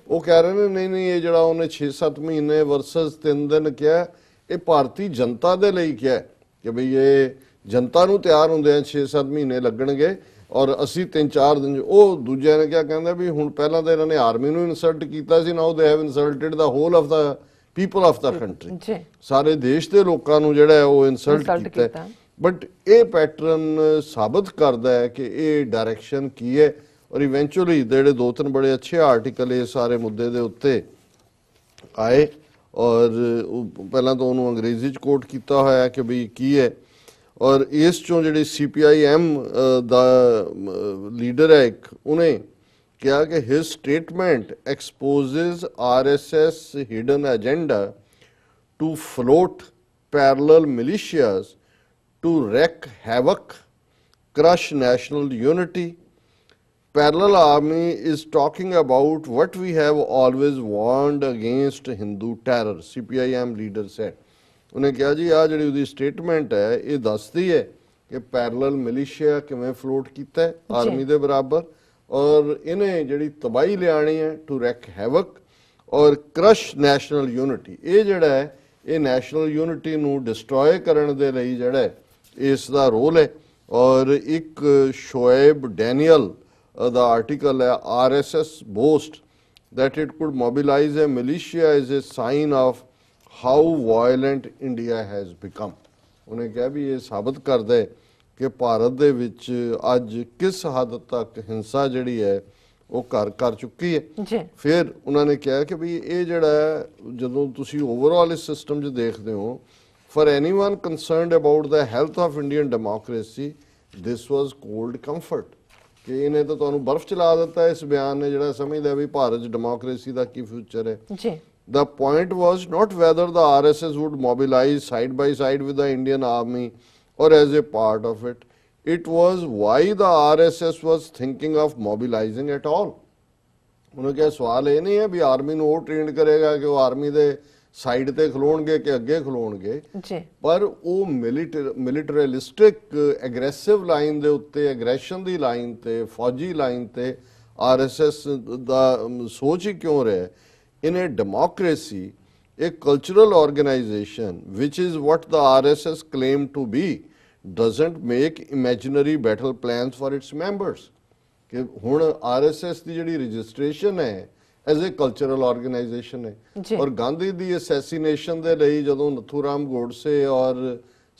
ਉਹ ਕਹਿ ਰਹੇ ਨੇ ਨਹੀਂ ਇਹ ਜਿਹੜਾ ਉਹਨੇ 6-7 ਮਹੀਨੇ ਵਰਸਸ 3 ਦਿਨ ਕਿਹਾ, ਇਹ ਭਾਰਤੀ ਜਨਤਾ ਦੇ ਲਈ ਕਿਹਾ ਕਿ ਬਈ ਇਹ ਜਨਤਾ ਨੂੰ ਤਿਆਰ ਹੁੰਦੇ ਆ 6-7 ਮਹੀਨੇ ਲੱਗਣਗੇ ਔਰ ਅਸੀਂ 3-4 ਦਿਨ। ਉਹ ਦੂਜਿਆਂ ਨੇ ਕਿਹਾ, ਕਹਿੰਦਾ ਵੀ ਹੁਣ ਪਹਿਲਾਂ ਤਾਂ ਇਹਨਾਂ ਨੇ ਆਰਮੀ ਨੂੰ ਇਨਸਲਟ ਕੀਤਾ ਸੀ, now they have insulted the whole of the people of the country, ਸਾਰੇ ਦੇਸ਼ ਦੇ ਲੋਕਾਂ ਨੂੰ ਜਿਹੜਾ ਉਹ ਇਨਸਲਟ ਕੀਤਾ। ਬਟ ਇਹ ਪੈਟਰਨ ਸਾਬਤ ਕਰਦਾ ਹੈ ਕਿ ਇਹ ਡਾਇਰੈਕਸ਼ਨ ਕੀ ਹੈ। ਔਰ ਇਵੈਂਚੁਅਲੀ ਜਿਹੜੇ 2-3 ਬੜੇ ਅੱਛੇ ਆਰਟੀਕਲ ਇਹ ਸਾਰੇ ਮੁੱਦੇ ਦੇ ਉੱਤੇ ਆਏ, ਔਰ ਪਹਿਲਾਂ ਤਾਂ ਉਹਨੂੰ ਅੰਗਰੇਜ਼ੀ 'ਚ ਕੋਟ ਕੀਤਾ ਹੋਇਆ ਕਿ ਬਈ ਕੀ ਹੈ, ਔਰ ਇਸ ਚੋਂ ਜਿਹੜੀ CPIM ਦਾ ਲੀਡਰ ਹੈ ਇੱਕ, ਉਹਨੇ ਕਿਹਾ ਕਿ his statement exposes RSS hidden agenda to float parallel militias to wreak havoc, crush national unity. Parallel army is talking about what we have always warned against Hindu terror, CPIM leader said. ਉਹਨੇ ਕਿਹਾ ਜੀ ਆ ਜਿਹੜੀ ਉਹਦੀ statement ਹੈ ਇਹ ਦੱਸਦੀ ਹੈ ਕਿ ਪੈਰਲਲ ਮਿਲੀਸ਼ੀਆ ਕਿਵੇਂ ਫਲੋਟ ਕੀਤਾ ਹੈ ਆਰਮੀ ਦੇ ਬਰਾਬਰ, और इन्हें जिहड़ी तबाही लियानी है टू रैक हैवक और क्रश नैशनल यूनिटी। ये जिहड़ा है ये नैशनल यूनिटी नूं डिस्ट्रॉय करन दे लई जिहड़ा है इसदा रोल है। और एक शोएब डैनियल दा आर्टिकल है RSS boast that it could mobilize a militia is a sign of how violent India has become। उन्हें कहा भी ये साबित करता है कि भारत दे विच अज किस हद तक हिंसा जिहड़ी है वो घर कर चुकी है। फिर उन्होंने कहा कि भी ये जिहड़ा है जदों तुसी ओवरऑल इस सिस्टम च देखते हो for anyone concerned about the health of Indian democracy this was cold comfort कि इन्हें तो तुहानूं बर्फ चला दिता है इस बयान ने जिहड़ा समझदा भी भारत च डेमोक्रेसी का की फ्यूचर है। The point was not whether the RSS would mobilize side by side with the Indian army or as a part of it. It was why the RSS was thinking of mobilizing at all। उन्होंने कहा सवाल ये नहीं है भी army नूं वो train करेगा कि वो आर्मी दे साइड ते खलोणगे कि अगे खलोणगे, पर वो मिलिटरिस्टिक एग्रैसिव लाइन दे उत्ते एग्रैशन दी लाइन ते फौजी लाइन ते RSS दा सोच ही क्यों रहा है। In a democracy, a cultural organization, which is what the RSS claim to be, doesn't make imaginary battle plans for its members। कि हुण RSS की जिहड़ी रजिस्ट्रेशन है एज ए कल्चरल ऑर्गेनाइजेशन है और गांधी दी असैसीनेशन दे लई जदों नथूराम गोडसे और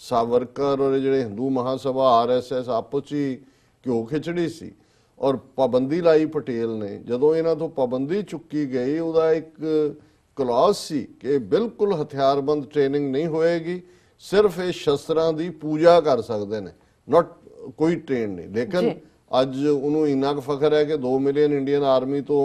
सावरकर और जिहड़े हिंदू महासभा RSS आपस ही घ्यो खिचड़ी सी और पाबंदी लाई पटेल ने, जदों इन्हां तो पाबंदी चुकी गई उहदा एक क्लॉज सी कि बिल्कुल हथियारबंद ट्रेनिंग नहीं होएगी, सिर्फ ये शस्त्रां दी पूजा कर सकते हैं, नॉट कोई ट्रेन नहीं। लेकिन अज उन्होंने इन्ना क फखर है कि 2 मिलियन इंडियन आर्मी तो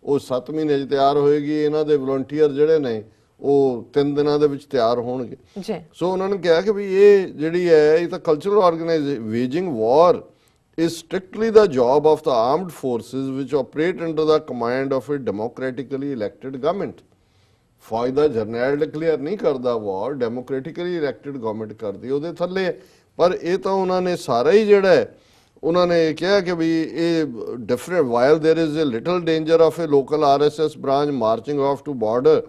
वो 7 महीने तैयार होएगी, इन्हां दे वॉलंटियर जिहड़े ने वो 3 दिनां दे विच तैयार होणगे। सो उन्होंने कहा कि भी ये जिहड़ी है ये तो cultural organisation waging war is strictly the job of the armed forces which operate under the command of a democratically elected government। फौज दा जरनैल डिक्लेयर नहीं करता वॉर, डेमोक्रेटिकली इलैक्टेड गवर्नमेंट करती है थले। पर यह तो उन्होंने सारा ही जिहड़ा है उन्होंने कहा कि भी ये different while there is a little danger of a local RSS branch marching off to border,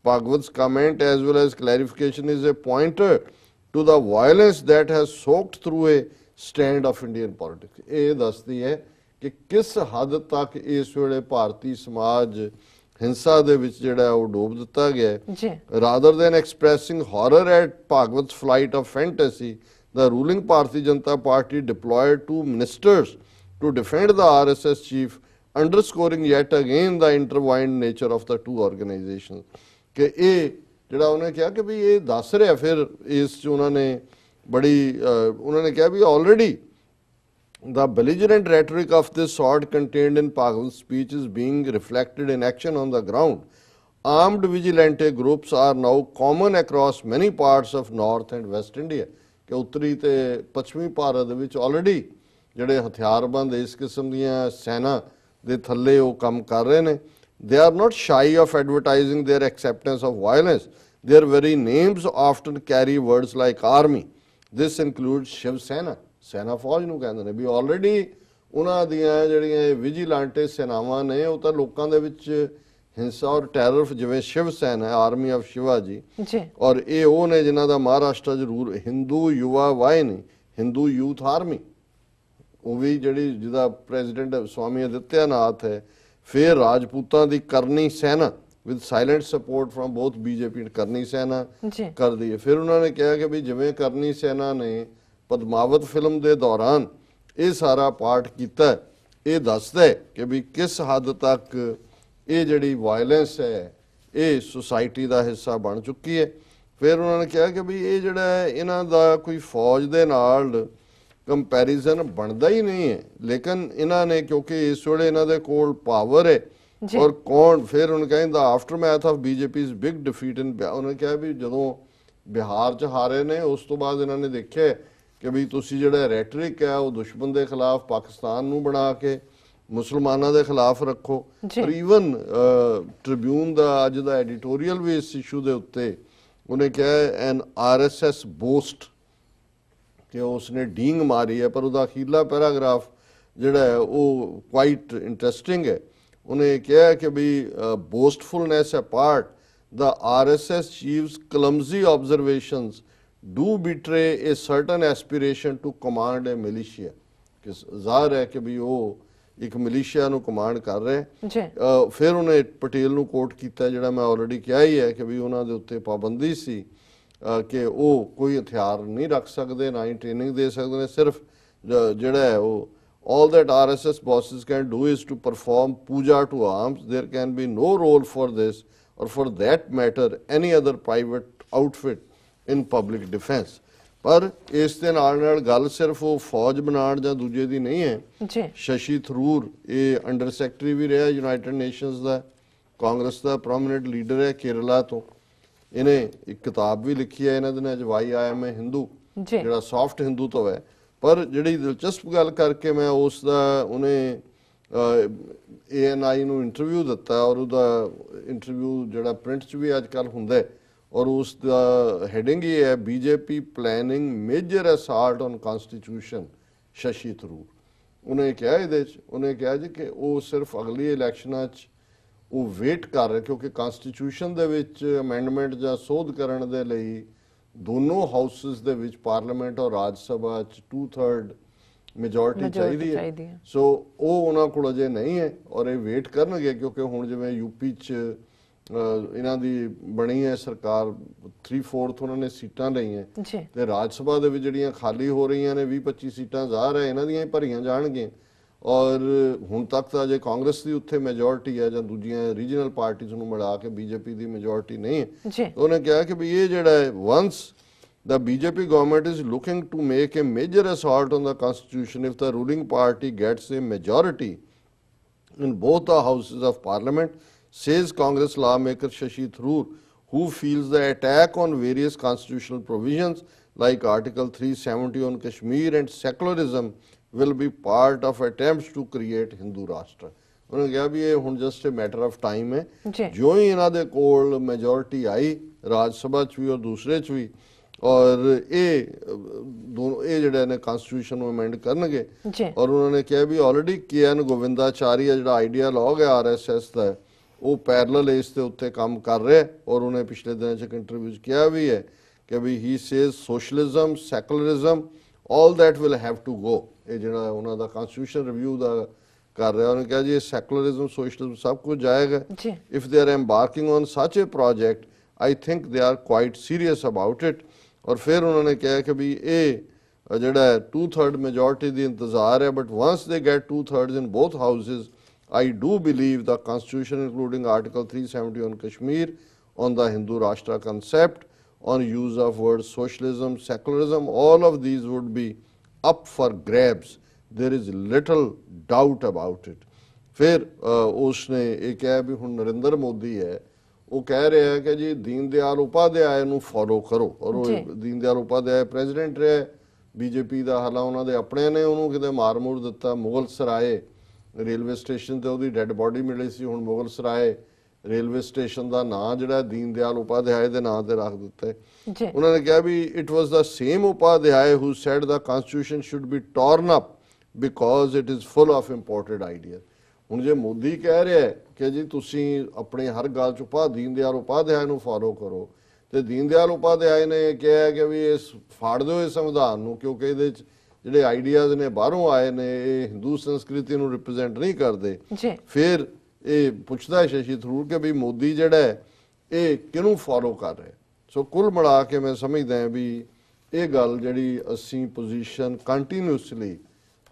Bhagwat's comment as well as clarification is a pointer to the violence that has soaked through a stand of Indian politics. ये दसदी है कि किस हद तक इस वेले भारतीय समाज हिंसा दे विच जिहड़ा वो डूब दिता गया है। Rather than expressing horror at Bhagwat flight of fantasy, the ruling Bharatiya Janata Party deployed 2 ministers to defend the RSS chief, underscoring yet again the intertwined nature of the 2 organisation. कि ये जिहड़ा उन्होंने कहा कि भी ये दस रहा फिर इस उन्होंने बड़ी उन्होंने कहा भी already the belligerent rhetoric of this sort contained in Bhagwat's speech is being reflected in action on the ground। Armed vigilante groups are now common across many parts of North and West India। कि उत्तरी ते पश्चिमी भारत विच already जिहड़े हथियारबंद इस किस्म दीयां सेना दे थल्ले वो काम कर रहे ने। They are not shy of advertising their acceptance of violence। Their very names often carry words like army। This includes Shiv सेना, सेना फौज नूं कहंदे ने भी ऑलरेडी उन्हां दियां जिहड़ियां विजिलेंटे सेनावां ने वो तां लोकां दे विच हिंसा और टैरर जिवें शिव सेना है आर्मी ऑफ शिवा जी और ये वो ने जिन्हां दा महाराष्ट्र जरूर हिंदू युवा वाहिनी हिंदू यूथ आर्मी वो भी जिहड़ी जिहदा प्रेजिडेंट स्वामी आदित्यनाथ है। फिर राजपूतां दी करनी सेना with silent support from both BJP करनी सेना कर दी है। फिर उन्होंने कहा कि भी जिवें करनी सेना ने पद्मावत फिल्म के दौरान ये सारा पार्ट किया, ये दसदा है कि भी किस हद तक ये जिहड़ी वायलेंस है ये सोसाइटी का हिस्सा बन चुकी है। फिर उन्होंने कहा कि भी ये जिहड़ा है इन्हां दा कोई फौज दे नाल कंपैरिजन बनता ही नहीं है, लेकिन इन्हां ने क्योंकि इस वेले इन्हां दे कोल पावर है और कौन फिर उन्होंने कहा the aftermath of BJP's big defeat in उन्होंने कहा भी जदों बिहार च हारे ने उस तो बाद इन्होंने देखा कि भी तुसी जिहड़ा रैटरिक है वो दुश्मन के खिलाफ पाकिस्तान नूं बना के मुसलमानों के खिलाफ रखो। और ईवन ट्रिब्यून का अज का एडिटोरियल भी इस इशू के उत्ते उन्हें कहा एन RSS बोस्ट कि उसने डींग मारी है, पर उसका अखीरला पैराग्राफ ਜਿਹੜਾ ਹੈ ਉਹ ਕੁਆਇਟ ਇੰਟਰਸਟਿੰਗ ਹੈ। ਉਹਨੇ ਕਿਹਾ ਕਿ ਵੀ boastfulness apart, the RSS chief's clumsy observations do betray a certain aspiration to command a militia। ਕਿ ਜ਼ਾਹਰ ਹੈ ਕਿ ਵੀ ਉਹ ਇੱਕ ਮਿਲੀਸ਼ੀਆ ਨੂੰ ਕਮਾਂਡ ਕਰ ਰਹੇ। ਫਿਰ ਉਹਨੇ ਪਟੇਲ ਨੂੰ ਕੋਟ ਕੀਤਾ, ਜਿਹੜਾ ਮੈਂ ਆਲਰੇਡੀ ਕਿਹਾ ਹੀ ਹੈ ਕਿ ਵੀ ਉਹਨਾਂ ਦੇ ਉੱਤੇ ਪਾਬੰਦੀ ਸੀ ਕਿ ਉਹ ਕੋਈ ਹਥਿਆਰ ਨਹੀਂ ਰੱਖ ਸਕਦੇ, ਨਾ ਹੀ ਟ੍ਰੇਨਿੰਗ ਦੇ ਸਕਦੇ ਨੇ। ਸਿਰਫ ਜਿਹੜਾ ਹੈ ਉਹ all that RSS bosses can do is to perform puja to arms. There can be no role for this or for that matter any other private outfit in public defense। ਪਰ ਇਸ ਦੇ ਨਾਲ ਗੱਲ ਸਿਰਫ ਉਹ ਫੌਜ ਬਣਾਉਣ ਜਾਂ ਦੂਜੇ ਦੀ ਨਹੀਂ ਹੈ। ਸ਼ਸ਼ੀ ਥਰੂਰ ਇਹ ਅੰਡਰ ਸੈਕਟਰੀ ਵੀ ਰਿਹਾ ਯੂਨਾਈਟਿਡ ਨੇਸ਼ਨਸ ਦਾ, ਕਾਂਗਰਸ ਦਾ ਪ੍ਰੋਮਿਨੈਂਟ ਲੀਡਰ ਹੈ ਕੇਰਲਾ ਤੋਂ। ਇਹਨੇ ਇੱਕ ਕਿਤਾਬ ਵੀ ਲਿਖੀ ਹੈ ਇਹਨਾਂ ਦਿਨਾਂ 'ਚ, why I M A Hindu, ਜਿਹੜਾ ਸੌਫਟ ਹਿੰਦੂਤਵ ਹੈ। ਪਰ ਜਿਹੜੀ ਦਿਲਚਸਪ ਗੱਲ ਕਰਕੇ ਮੈਂ ਉਸ ਦਾ ਉਹਨੇ ANI ਨੂੰ ਇੰਟਰਵਿਊ ਦਿੱਤਾ, ਔਰ ਉਹਦਾ ਇੰਟਰਵਿਊ ਜਿਹੜਾ ਪ੍ਰਿੰਟ 'ਚ ਵੀ ਅੱਜ ਕੱਲ੍ਹ ਹੁੰਦਾ ਹੈ, ਔਰ ਉਸ ਦਾ ਹੈਡਿੰਗ ਇਹ ਹੈ, BJP planning major assault on constitution Shashi Tharoor. ਉਹਨੇ ਕਿਹਾ ਇਹਦੇ 'ਚ, ਉਹਨੇ ਕਿਹਾ ਜੀ ਕਿ ਉਹ ਸਿਰਫ ਅਗਲੀ ਇਲੈਕਸ਼ਨਾਂ 'ਚ ਉਹ ਵੇਟ ਕਰ ਰਹੇ, ਕਿਉਂਕਿ ਕਨਸਟੀਟਿਊਸ਼ਨ ਦੇ ਵਿੱਚ ਅਮੈਂਡਮੈਂਟ ਜਾਂ ਸੋਧ ਕਰਨ ਦੇ ਲਈ ਦੋਨੋਂ ਹਾਊਸਿਸ ਦੇ ਵਿੱਚ ਪਾਰਲੀਮੈਂਟ ਔਰ ਰਾਜ ਸਭਾ 'ਚ 2/3 ਮੈਜੋਰਟੀ ਚਾਹੀਦੀ ਹੈ। ਸੋ ਉਹ ਉਹਨਾਂ ਕੋਲ ਅਜੇ ਨਹੀਂ ਹੈ, ਔਰ ਇਹ ਵੇਟ ਕਰਨਗੇ, ਕਿਉਂਕਿ ਹੁਣ ਜਿਵੇਂ ਯੂਪੀ 'ਚ ਇਹਨਾਂ ਦੀ ਬਣੀ ਹੈ ਸਰਕਾਰ, 3/4 ਉਹਨਾਂ ਨੇ ਸੀਟਾਂ ਲਈਆਂ, ਤੇ ਰਾਜ ਸਭਾ ਦੇ ਵਿੱਚ ਜਿਹੜੀਆਂ ਖਾਲੀ ਹੋ ਰਹੀਆਂ ਨੇ 20-25 ਸੀਟਾਂ ਜ਼ਾਹਰ ਹੈ ਇਹਨਾਂ ਦੀਆਂ ਹੀ ਭਰੀਆਂ ਜਾਣਗੀਆਂ। ਔਰ ਹੁਣ ਤੱਕ ਤਾਂ ਅਜੇ ਕਾਂਗਰਸ ਦੀ ਉੱਥੇ ਮੈਜੋਰਟੀ ਹੈ, ਜਾਂ ਦੂਜੀਆਂ ਰੀਜਨਲ ਪਾਰਟੀਜ਼ ਨੂੰ ਮਿਲਾ ਕੇ BJP ਦੀ ਮੈਜੋਰਟੀ ਨਹੀਂ ਹੈ। ਉਹਨੇ ਕਿਹਾ ਕਿ ਵੀ ਇਹ ਜਿਹੜਾ ਹੈ, once the BJP government is looking to make a major assault on the constitution if the ruling party gets a majority in both the houses of parliament, says Congress lawmaker Shashi Tharoor, who feels the attack on various constitutional provisions like Article 370 on Kashmir and secularism will be part of attempts to create Hindu Rashtra। ਉਹਨੇ ਕਿਹਾ ਵੀ ਇਹ ਹੁਣ just matter of time ਹੈ, ਜਿਉਂ ਹੀ ਇਹਨਾਂ ਦੇ ਕੋਲ majority ਆਈ ਰਾਜ ਸਭਾ 'ਚ ਵੀ ਔਰ ਦੂਸਰੇ 'ਚ ਵੀ, ਔਰ ਇਹ ਜਿਹੜੇ ਨੇ ਕਨਸਟੀਟਿਊਸ਼ਨ ਨੂੰ ਅਮੈਂਡ ਕਰਨਗੇ। ਔਰ ਉਹਨਾਂ ਨੇ ਕਿਹਾ ਵੀ ਆਲਰੇਡੀ KN ਗੋਵਿੰਦਾਚਾਰੀਆ ਜਿਹੜਾ ਆਈਡੀਆਲੋਗ ਹੈ RSS ਦਾ, ਉਹ ਪੈਰਲਲ ਇਸ ਦੇ ਉੱਤੇ ਕੰਮ ਕਰ ਰਿਹਾ। ਔਰ ਉਹਨੇ ਪਿਛਲੇ ਦਿਨਾਂ 'ਚ ਇੱਕ ਇੰਟਰਵਿਊ 'ਚ ਕਿਹਾ ਵੀ ਹੈ ਕਿ ਵੀ he says socialism, secularism, all that will have to go। ਇਹ ਜਿਹੜਾ ਉਹਨਾਂ ਦਾ ਕਨਸਟੀਟਿਊਸ਼ਨ ਰਿਵਿਊ ਦਾ ਕਰ ਰਿਹਾ, ਉਹਨੇ ਕਿਹਾ ਜੀ ਇਹ ਸੈਕੂਲਰਿਜ਼ਮ, ਸੋਸ਼ਲਿਜ਼ਮ ਸਭ ਕੁਝ ਜਾਏਗਾ। If they are embarking on such a project, I think they are quite serious about it. ਔਰ ਫਿਰ ਉਹਨਾਂ ਨੇ ਕਿਹਾ ਕਿ ਵੀ ਇਹ ਜਿਹੜਾ 2/3 ਮੈਜੋਰਟੀ ਦੀ ਇੰਤਜ਼ਾਰ ਹੈ, but once they get 2/3 in both houses, I do believe the constitution, including Article 370 on Kashmir, on the Hindu Rashtra concept, on use of words socialism, secularism, all of these would be up for grabs. There is little doubt about it। ਫਿਰ ਉਸਨੇ ਇਹ ਕਿਹਾ ਵੀ ਹੁਣ ਨਰਿੰਦਰ ਮੋਦੀ ਹੈ, ਉਹ ਕਹਿ ਰਿਹਾ ਹੈ ਕਿ ਜੀ ਦੀਨ ਦਿਆਲ ਉਪਾਧਿਆਏ ਨੂੰ ਫੋਲੋ ਕਰੋ। ਔਰ ਉਹ ਦੀਨ ਦਿਆਲ ਉਪਾਧਿਆਏ ਪ੍ਰੈਜ਼ੀਡੈਂਟ ਰਿਹਾ BJP ਦਾ, ਹਾਲਾਂ ਉਹਨਾਂ ਦੇ ਆਪਣੇ ਨੇ ਉਹਨੂੰ ਕਿਤੇ ਮਾਰ ਮੂਰ ਦਿੱਤਾ। ਮੁਗਲ ਸਰਾਏ ਰੇਲਵੇ ਸਟੇਸ਼ਨ ਤੇ ਉਹਦੀ ਡੈੱਡ ਬੋਡੀ ਮਿਲੀ ਸੀ, ਹੁਣ ਮੁਗਲ ਸਰਾਏ ਰੇਲਵੇ ਸਟੇਸ਼ਨ ਦਾ ਨਾਂ ਜਿਹੜਾ ਦੀਨ ਦਿਆਲ ਉਪਾਧਿਆਏ ਦੇ ਨਾਂ ਤੇ ਰੱਖ ਦਿੱਤਾ ਹੈ। ਉਹਨਾਂ ਨੇ ਕਿਹਾ ਵੀ it was the same Upadhyaya who said the constitution should be torn up because it is full of imported idea. ਹੁਣ ਜੇ ਮੋਦੀ ਕਹਿ ਰਿਹਾ ਕਿ ਜੀ ਤੁਸੀਂ ਆਪਣੇ ਹਰ ਗੱਲ 'ਚ ਦੀਨ ਦਿਆਲ ਉਪਾਧਿਆਏ ਨੂੰ ਫੋਲੋ ਕਰੋ, ਤੇ ਦੀਨ ਦਿਆਲ ਉਪਾਧਿਆਏ ਨੇ ਕਿਹਾ ਕਿ ਵੀ ਇਹ ਫਾੜ ਦਿਓ ਇਸ ਸੰਵਿਧਾਨ ਨੂੰ, ਕਿਉਂਕਿ ਇਹਦੇ 'ਚ ਜਿਹੜੇ ਆਈਡੀਆਜ਼ ਨੇ ਬਾਹਰੋਂ ਆਏ ਨੇ ਇਹ ਹਿੰਦੂ ਸੰਸਕ੍ਰਿਤੀ ਨੂੰ ਰਿਪਰੈਜ਼ੈਂਟ ਨਹੀਂ ਕਰਦੇ। ਫਿਰ ਇਹ ਪੁੱਛਦਾ ਸ਼ਸ਼ੀ ਥਰੂਰ ਕਿ ਵੀ ਮੋਦੀ ਜਿਹੜਾ ਹੈ ਇਹ ਕਿਹਨੂੰ ਫੋਲੋ ਕਰ ਰਿਹਾ। ਸੋ ਕੁੱਲ ਮਿਲਾ ਕੇ ਮੈਂ ਸਮਝਦਾ ਵੀ ਇਹ ਗੱਲ ਜਿਹੜੀ ਅਸੀਂ ਪੋਜੀਸ਼ਨ ਕੰਟੀਨਿਊਸਲੀ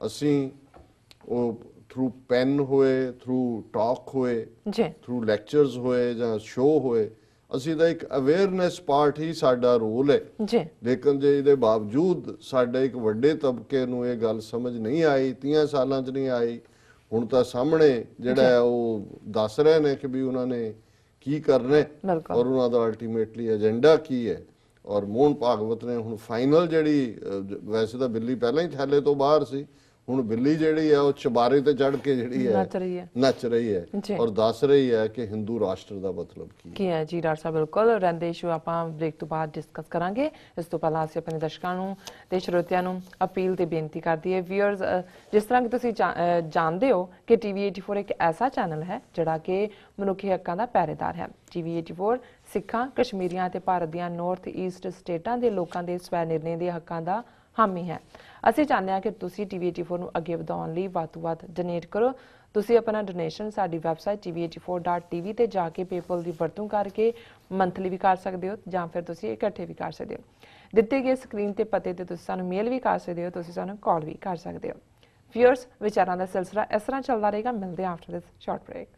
ਅਸੀਂ ਉਹ ਥਰੂ ਪੈਨ ਹੋਏ, ਥਰੂ ਟਾਕ ਹੋਏ, ਥਰੂ ਲੈਕਚਰਸ ਹੋਏ ਜਾਂ ਸ਼ੋਅ ਹੋਏ, ਅਸੀਂ ਤਾਂ ਇੱਕ ਅਵੇਅਰਨੈਸ ਪਾਰਟ ਹੀ ਸਾਡਾ ਰੋਲ ਹੈ। ਲੇਕਿਨ ਜੇ ਇਹਦੇ ਬਾਵਜੂਦ ਸਾਡੇ ਇੱਕ ਵੱਡੇ ਤਬਕੇ ਨੂੰ ਇਹ ਗੱਲ ਸਮਝ ਨਹੀਂ ਆਈ, 30 ਸਾਲਾਂ 'ਚ ਨਹੀਂ ਆਈ, ਹੁਣ ਤਾਂ ਸਾਹਮਣੇ ਜਿਹੜਾ ਉਹ ਦੱਸ ਰਹੇ ਨੇ ਕਿ ਵੀ ਉਹਨਾਂ ਨੇ ਕੀ ਕਰਨਾ ਔਰ ਉਹਨਾਂ ਦਾ ਅਲਟੀਮੇਟਲੀ ਏਜੰਡਾ ਕੀ ਹੈ। ਔਰ ਮੋਹਨ ਭਾਗਵਤ ਨੇ ਹੁਣ ਫਾਈਨਲ ਜਿਹੜੀ, ਵੈਸੇ ਤਾਂ ਬਿੱਲੀ ਪਹਿਲਾਂ ਹੀ ਥੈਲੇ ਤੋਂ ਬਾਹਰ ਸੀ, ਹੁਣ ਬਿੱਲੀ ਜਿਹੜੀ ਹੈ ਉਹ ਚਬਾਰੇ ਤੇ ਚੜ ਕੇ ਜਿਹੜੀ ਹੈ ਨੱਚ ਰਹੀ ਹੈ ਔਰ ਦੱਸ ਰਹੀ ਹੈ ਕਿ ਹਿੰਦੂ ਰਾਸ਼ਟਰ ਦਾ ਮਤਲਬ ਕੀ ਹੈ ਜੀ। ਡਾਕਟਰ ਸਾਹਿਬ ਬਿਲਕੁਲ ਰਹਿੰਦੇ ਇਸ਼ੂ ਆਪਾਂ ਬ੍ਰੇਕ ਤੋਂ ਬਾਅਦ ਡਿਸਕਸ ਕਰਾਂਗੇ। ਇਸ ਤੋਂ ਪਹਿਲਾਂ ਅਸੀਂ ਆਪਣੇ ਦਰਸ਼ਕਾਂ ਨੂੰ ਤੇ ਸਰੋਤਿਆਂ ਨੂੰ ਅਪੀਲ ਤੇ ਬੇਨਤੀ ਕਰਦੀ ਹੈ ਵਿਊਅਰਸ, ਜਿਸ ਤਰ੍ਹਾਂ ਕਿ ਤੁਸੀਂ ਜਾਣਦੇ ਹੋ ਕਿ TV 84 ਇੱਕ ਐਸਾ ਚੈਨਲ ਹੈ ਜਿਹੜਾ ਕਿ ਮਨੁੱਖੀ ਹੱਕਾਂ ਦਾ ਪਹਿਰੇਦਾਰ ਹੈ। TV 84 ਸਿੱਖਾਂ, ਕਸ਼ਮੀਰੀਆਂ ਅਤੇ ਭਾਰਤ ਦੀਆਂ ਨਾਰਥ ਈਸਟ ਸਟੇਟਾਂ ਦੇ ਲੋਕਾਂ ਦੇ ਸਵੈ ਨਿਰਣੇ ਦੇ ਹੱਕਾਂ ਦਾ ਹਾਮੀ ਹੈ। ਅਸੀਂ ਚਾਹੁੰਦੇ ਹਾਂ ਕਿ ਤੁਸੀਂ TV 84 ਨੂੰ ਅੱਗੇ ਵਧਾਉਣ ਲਈ ਵੱਧ ਤੋਂ ਵੱਧ ਡੋਨੇਟ ਕਰੋ। ਤੁਸੀਂ ਆਪਣਾ ਡੋਨੇਸ਼ਨ ਸਾਡੀ ਵੈਬਸਾਈਟ tv84.tv ਤੇ ਜਾ ਕੇ ਪੇਪਲ ਦੀ ਵਰਤੋਂ ਕਰਕੇ ਮੰਥਲੀ ਵੀ ਕਰ ਸਕਦੇ ਹੋ ਜਾਂ ਫਿਰ ਤੁਸੀਂ ਇਕੱਠੇ ਵੀ ਕਰ ਸਕਦੇ ਹੋ। ਦਿੱਤੇ ਗਏ ਸਕਰੀਨ ਤੇ ਪਤੇ ਤੇ ਤੁਸੀਂ ਸਾਨੂੰ ਮੇਲ ਵੀ ਕਰ ਸਕਦੇ ਹੋ, ਤੁਸੀਂ ਸਾਨੂੰ ਕਾਲ ਵੀ ਕਰ ਸਕਦੇ ਹੋ। ਵਿਊਅਰਸ, ਵਿਚਾਰਾਂ ਦਾ ਸਿਲਸਿਲਾ ਇਸ ਤਰ੍ਹਾਂ ਚੱਲਦਾ ਰਹੇਗਾ। ਮਿਲਦੇ ਹਾਂ ਆਫਟਰ ਦਿਸ ਸ਼ਾਰਟ ਬ੍ਰੇਕ।